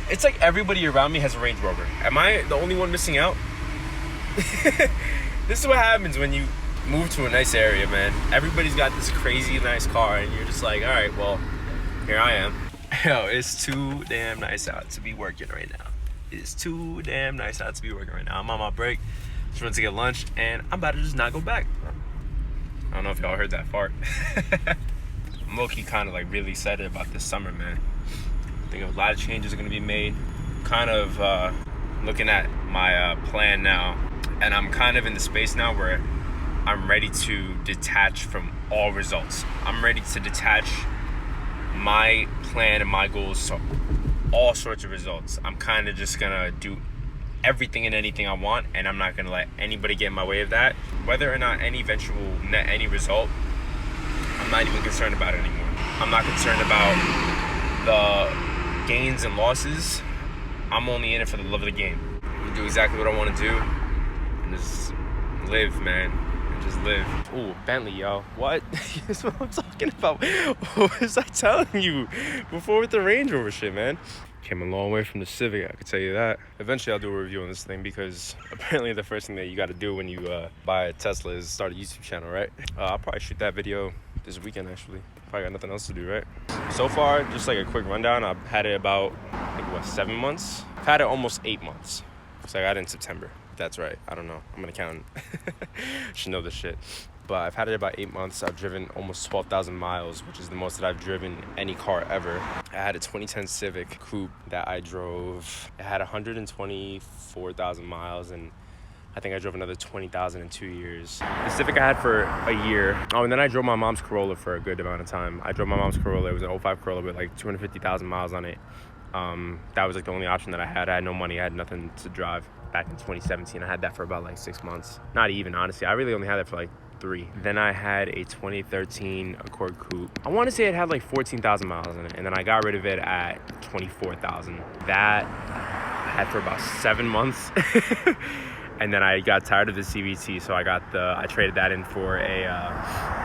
It's like everybody around me has a Range Rover. Am I the only one missing out? This is what happens when you move to a nice area, man. Everybody's got this crazy nice car, and you're just like, all right, well, here I am. Yo, it's too damn nice out to be working right now. It's too damn nice out to be working right now. I'm on my break, just went to get lunch, and I'm about to just not go back. I don't know if y'all heard that fart. I'm low-key kind of like really excited about this summer, man. I think a lot of changes are gonna be made. Kind of looking at my plan now, and I'm kind of in the space now where I'm ready to detach from all results. I'm ready to detach my plan and my goals to all sorts of results. I'm kind of just gonna do everything and anything I want, and I'm not gonna let anybody get in my way of that. Whether or not any venture will net any result, I'm not even concerned about it anymore. I'm not concerned about the gains and losses. I'm only in it for the love of the game. I'm gonna do exactly what I want to do and just live, man. And just live. Ooh, Bentley, yo. What? That's what I'm talking about. What was I telling you before with the Range Rover shit, man? Came a long way from the Civic, I could tell you that. Eventually I'll do a review on this thing because apparently the first thing that you got to do when you buy a Tesla is start a YouTube channel, right? I'll probably shoot that video this weekend, actually. Probably got nothing else to do, right? So far, just like a quick rundown, I've had it about, I think, 7 months? I've had it almost 8 months. Because I got it in September. That's right. I don't know. I'm an accountant. Should know this shit. But I've had it about 8 months. I've driven almost 12,000 miles, which is the most that I've driven any car ever. I had a 2010 Civic Coupe that I drove. It had 124,000 miles, and I think I drove another 20,000 in 2 years. The Civic I had for a year. Oh, and then I drove my mom's Corolla for a good amount of time. I drove my mom's Corolla. It was an '05 Corolla with like 250,000 miles on it. That was like the only option that I had. I had no money. I had nothing to drive. Back in 2017, I had that for about like 6 months. Not even, honestly. I really only had that for like 3. Then I had a 2013 Accord Coupe. I want to say it had like 14,000 miles in it, and then I got rid of it at 24,000. That I had for about 7 months. And then I got tired of the CVT, so I traded that in for a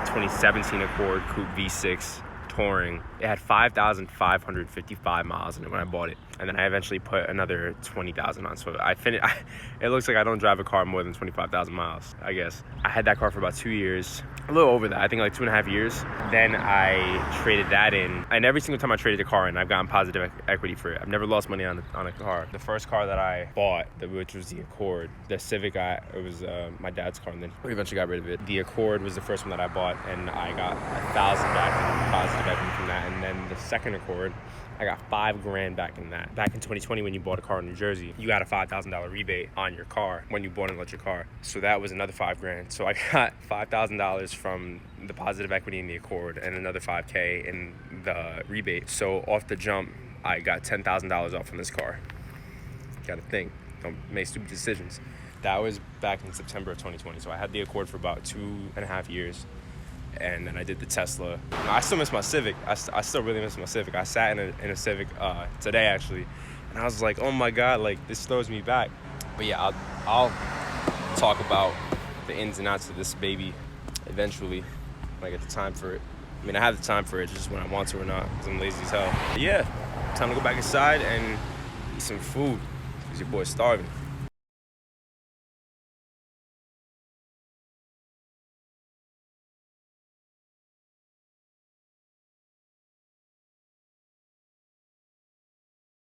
2017 Accord Coupe V6 Touring. It had 5,555 miles in it when I bought it, and then I eventually put another 20,000 on. So it looks like I don't drive a car more than 25,000 miles, I guess. I had that car for about 2 years, a little over that. I think like 2.5 years. Then I traded that in, and every single time I traded a car in, I've gotten positive equity for it. I've never lost money on a car. The first car that I bought, which was the Accord, the Civic, it was my dad's car, and then we eventually got rid of it. The Accord was the first one that I bought, and I got 1,000 back in positive equity from that. And then the second Accord, I got $5,000 back in that. Back in 2020, when you bought a car in New Jersey, you got a $5,000 rebate on your car when you bought an electric car. So that was another $5,000. So I got $5,000 from the positive equity in the Accord and another $5,000 in the rebate. So off the jump, I got $10,000 off from this car. Gotta think. Don't make stupid decisions. That was back in September of 2020. So I had the Accord for about 2.5 years. And then I did the Tesla. I still miss my Civic. I still really miss my Civic. I sat in a Civic today, actually, and I was like, oh my God, like this throws me back. But yeah, I'll talk about the ins and outs of this baby eventually when I get the time for it. I mean, I have the time for it, just when I want to or not, because I'm lazy as hell. But yeah, time to go back inside and eat some food, because your boy's starving.